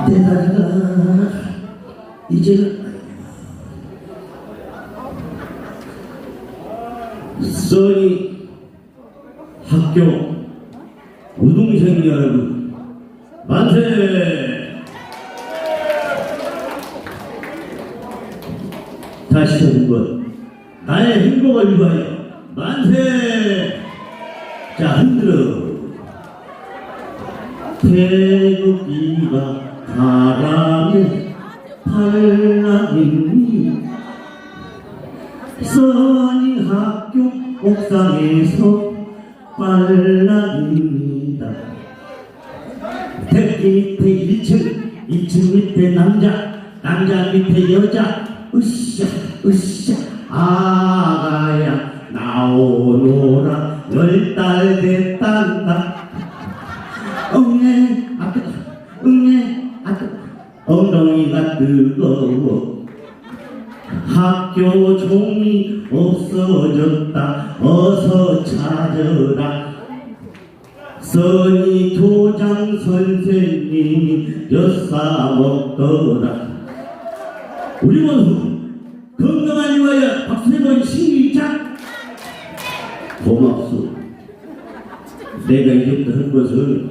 내 다리가 이제는 써니 학교 우동생 여러분 만세! 다시 한번 나의 행복을 위하여 만세! 자, 흔들어. 태극기가 바람에 팔랑이니 써니 학교 옥상에서 빨랑입니다. 택기 밑에 1층, 2층 밑에 남자, 남자 밑에 여자. 으쌰 으쌰 아가야 나오노라 10달 됐단다. 응애 아 뜨거 응애 아 뜨거 엉덩이가 뜨거워. 학교 종이 없어졌다. 어서 찾아라. 써니 교장 선생님이 엿사 먹더라. 우리 모두 건강을 위하여 박수 한번 시작. 고맙소. 내가 이제부터 한 것은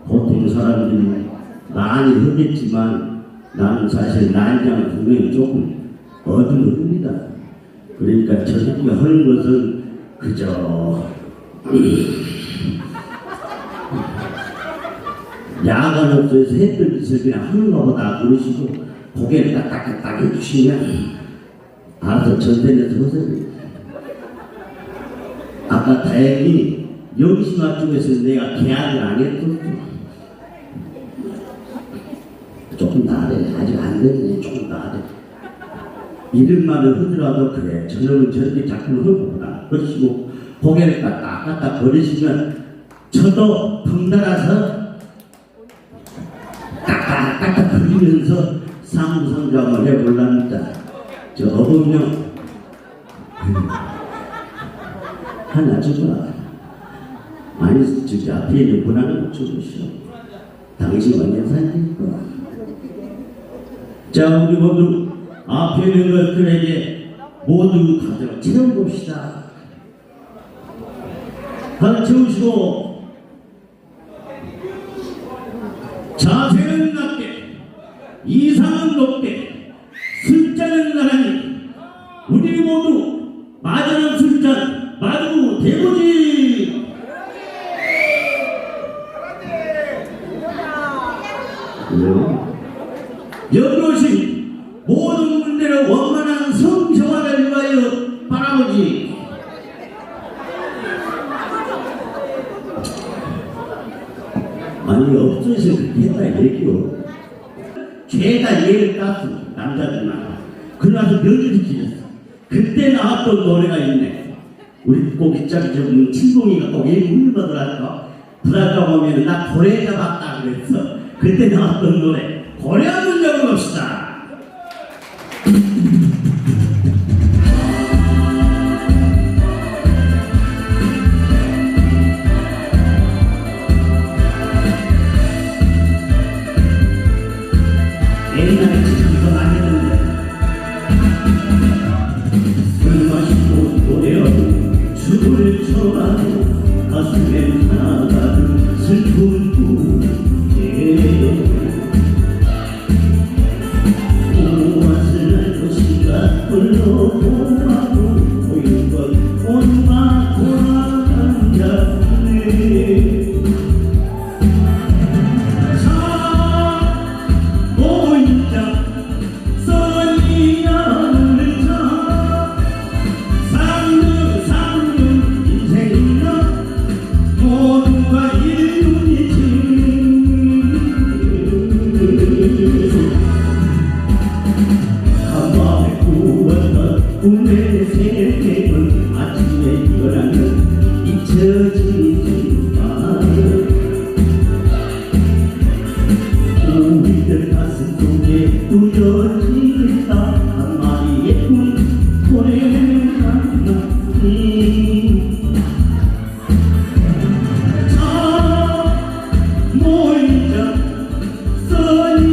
보통 사람들이 많이 하겠지만 나는 사실 난장 분명히 조금 어두웁니다. 그러니까 저 새끼가 하는 것은 그저 야간 업소에서 했던 짓을 그냥 하는 것보다 그러시고 고개를 딱딱딱 해주시면 알아서 전달해서 하세요. 아까 다행히 여기시마 쪽에서 내가 계약을 안 했거든. 조금 나아래. 아직 안 됐네. 조금 나아래. 이름만을 하더라도 그래 저놈은 저렇게 작품을 해보구나 그러시고 고개를 딱딱딱 거리시면 저도 덩달아서 딱딱딱 거리면서 상부상조함을 해볼랍니다. 저 어범령 하나 주거라. 아니 저기 앞에 있는 분하는 못 주시오. 당신 완전 살니까. 자 우리 모두 앞에 있는 것들에게 모두 가져 채워봅시다. 가져 채우시고 자세는 낮게 이상은 높게 숫자는 나란히 우리 모두 마지막 숫자 마주 대보지. 여기 오신 모든 분들의 원만한 성평화를 위하여 바라보지. 아니 없어서 그렇게 했다 얘기요. 죄다 얘를 땄어 남자들만. 그러나서 며느리 길었어. 그때 나왔던 노래가 있네. 우리 꼭 있자기 좀 친동이가 꼭 얘기 울받으랄까 부랄까 보면 나 고래 잡았다 그랬어. 그때 나왔던 노래 고래 한번 잡아봅시다. 옛날에 지금 이거 많이 했는데 술 마시고 노래하고 춤을 춰가고 가슴에 하나가득 슬픈 꿈에 무엇을 할 것인가 흘러보아도 보인 것 온갖 돌아간 자네. 꿈의 세계는 아침에 일어나면 잊혀지지만 우리들 가슴 속에 뚜렷이 있다 한 마리의 꿈 고래는 하나님. 자 모이자 써니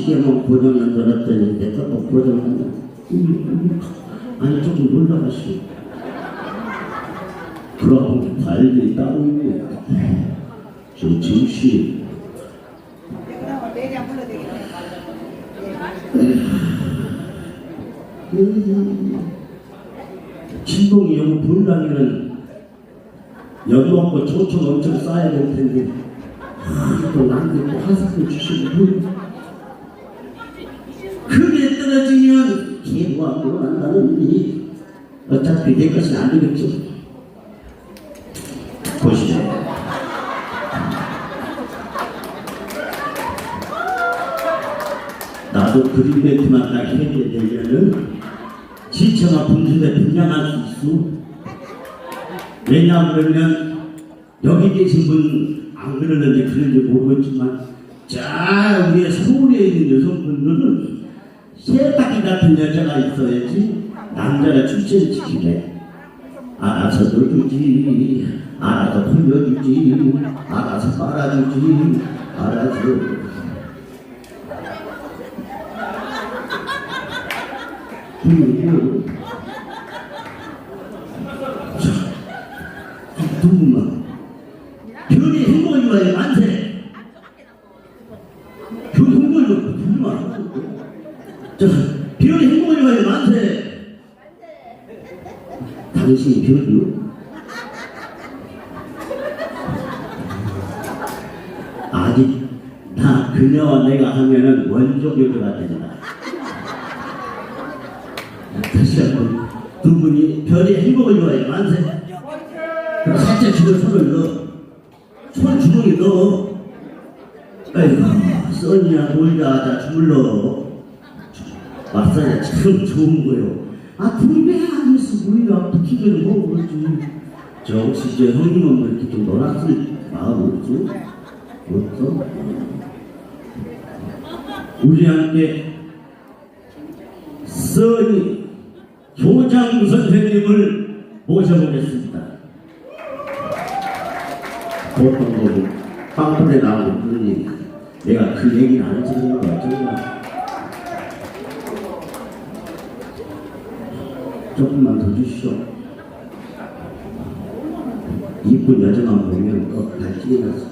시계만 고장난 줄 알았더니 내가 뭐 고장났나. 아니 조금 놀라가시오. 그럼 관리 따로 있고 좀 증시 진동이 너무 불나면은 여기 먹고 조청 엄청 쌓아야 될 텐데 또 나한테 또 한사람 주시고 그게 떨어지면 개구하고 한다는데 어차피 내 것은 아니겠죠. 보시죠. 나도 그림 멘트만 딱 해야 되면은 지체가 분수대 분양할 수 있어. 왜냐하면 여기 계신 분 안 그러는지 그런지 모르겠지만 자 우리의 서울에 있는 여성분들은 세탁기 같은 여자가 있어야지 남자가 출세를 지키네. 알아서 넣어주지, 알아서 돌려주지, 알아서 빨아주지, 알아서 그리고 두 분만 별이 행복을 위하여 만세. 별 행복을 위하여 두 분만 별이 행복을 위하여 만세. 당신이 별이요? 아직 나 그녀와 내가 하면은 원조교가 되잖아. 다시 한번 두 분이 별이 행복을 위하여 만세. 그럼 살짝 지금 손을 넣어. 손 주머니에 넣어. 아이고 써니야 놀자 하자 주물러. 마사지가 참 좋은 거요. 아 둘이 하면서 우리가 붙이기를 먹어보지. 저 혹시 저 형님은 뭐 이렇게 좀 놀았을 마음 없어? 없어? 우리 함께 써니 조장구 선생님을 모셔보겠습니다. 보통 뭐 빵플에 나오는 분이 내가 그 얘기를 안 해주는 거야. 정말 조금만 더 주시오. 이쁜 여자만 보면 발길이 났어.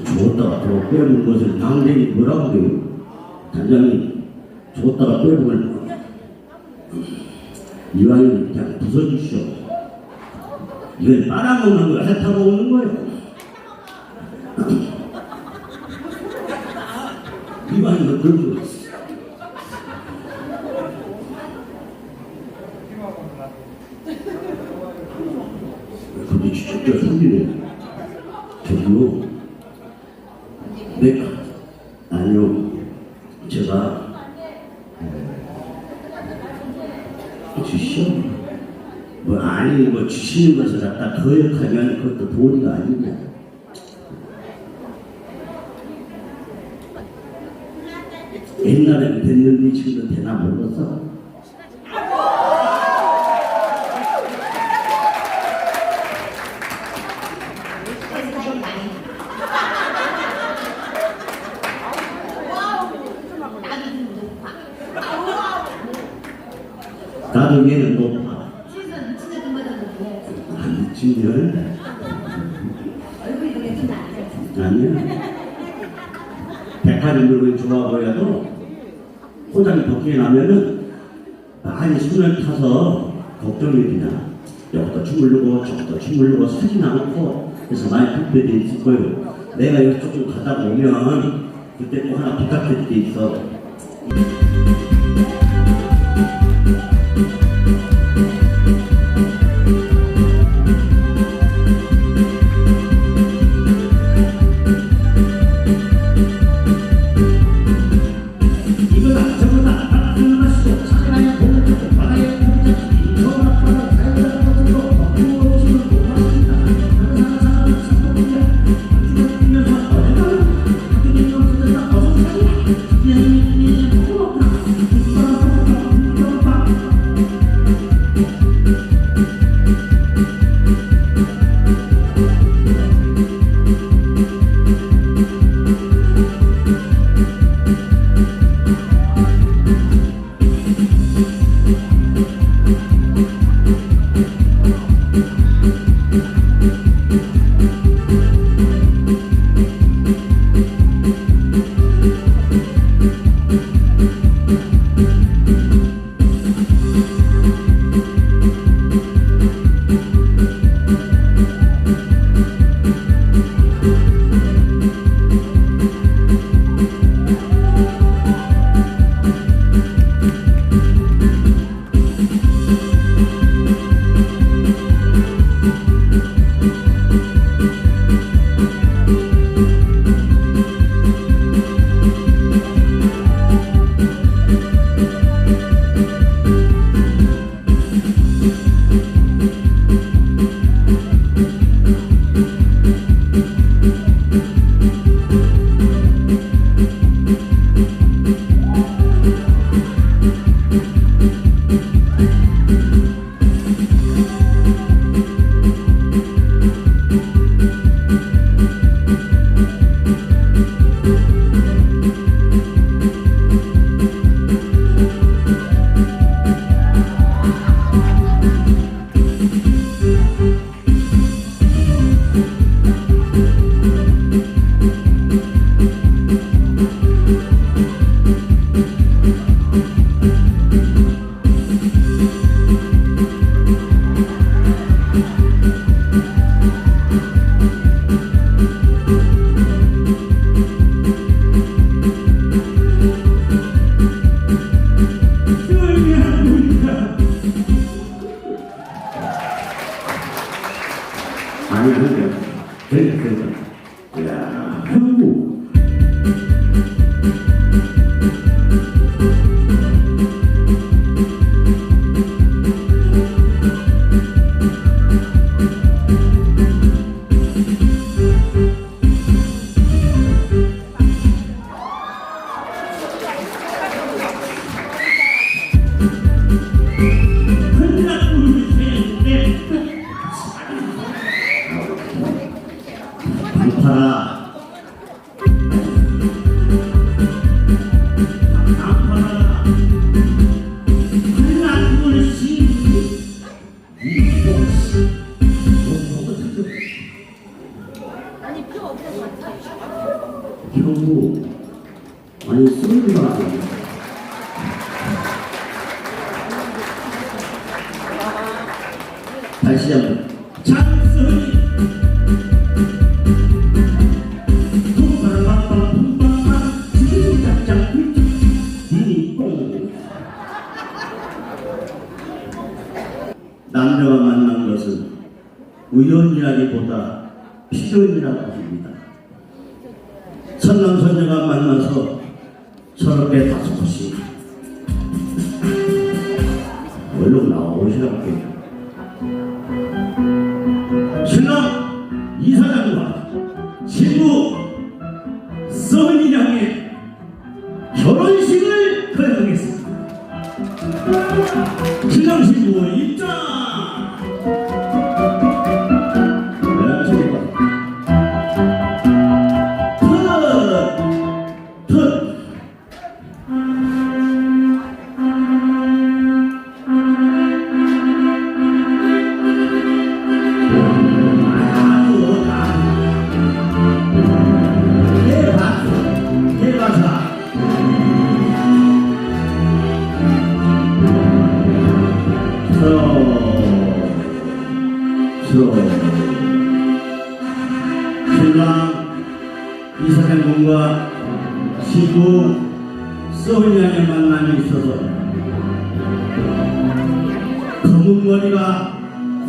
줬다가 또 빼먹은 것을 당장이 뭐라고 그래요? 단장이 줬다가 빼먹을 이왕이면 그냥 부숴주시오. 이걸 빨아먹는 거야? 핥아 먹는 거예요? 이왕이면 그런 거 있어. 근데 진짜 소리네. 저기요. 네. 아니요. 제가 주시오. 뭐 아니 뭐 주시는 것을 갖다 거역하면 그것도 도리가 아니냐. 옛날에는 됐는데 지금도 되나 모르겠어. 나도 얘는 높아. 안 미친년? 얼굴이 그게 좀 나아져. 아니야. 백화점 물건이 좋아 보여도 포장이 벗기게 나면은 많이 손을 타서 걱정이 되냐. 여기다 주물르고 저기다 주물르고 사진 않고 그래서 많이 불편해 있을 거예요. 내가 여기 조금 가다 보면 그때 또 하나 부탁할 게 있어. 야, 한국. 방파라 방파라 한라굴씨 이봉씨 아니 필요 없는 것 같아. 이러고 아니 쓰는구나. 다시 한번 찬스 남자와 만난 것은 우연이라기보다 필연이라고 합니다. 선남선녀가 만나서 저렇게 다섯 번씩 얼른 나오시라고 해요. 신랑 이사장과 신부 서은이랑의 결혼식을 거행하겠습니다. 신랑 신부 입장. 신랑 이사장님과 신부 서은양의 만남이 있어서 검은 머리가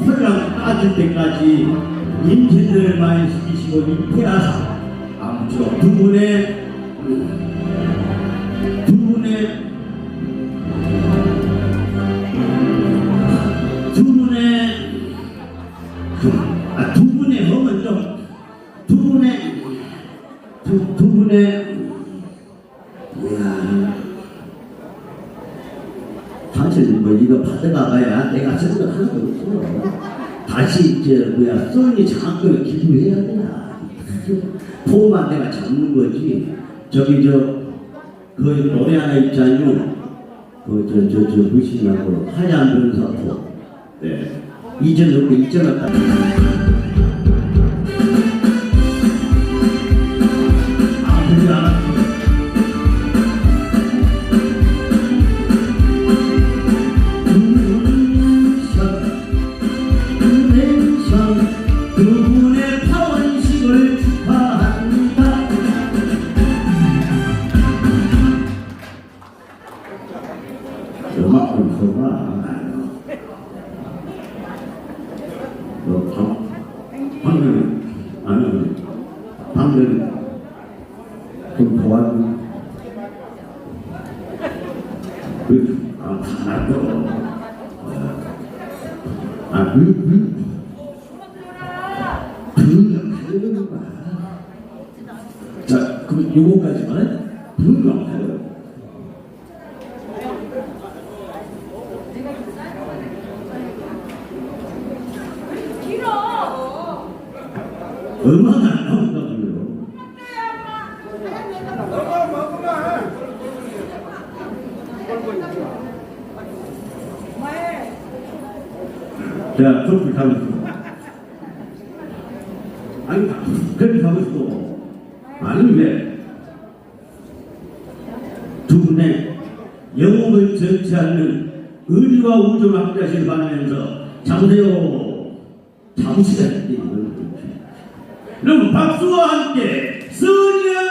홀랑 빠질 때까지 임신들을 많이 시키시고 잉태하사 아무쪼록 두 분의 허은 좀 두 분의 이야 당신 뭐 이거 받아가봐야 내가 생각하는 거 없어. 다시 소원이 장학금을 기부해야 되나. 포만 내가 잡는 거지. 저기 그 노래 하나 있잖아요. 무시냐고 하얀 변사포. 네. 잊어놨다. 그분의 파원식을 축하합니다. 요만큼 써봐. 방금 좀 도와줘. 자, 그럼 요거까지만 분명해요. 얼마나 안 나온다고요? 자, 그렇게 가고 있어. 아니, 그렇게 가고 있어. 아니, 왜? 두 분의 영웅을 전치 않는 의리와 우정을 함께하시길 바라면서 잡으세요. 잡으시다. 여러분 박수와 함께 선녀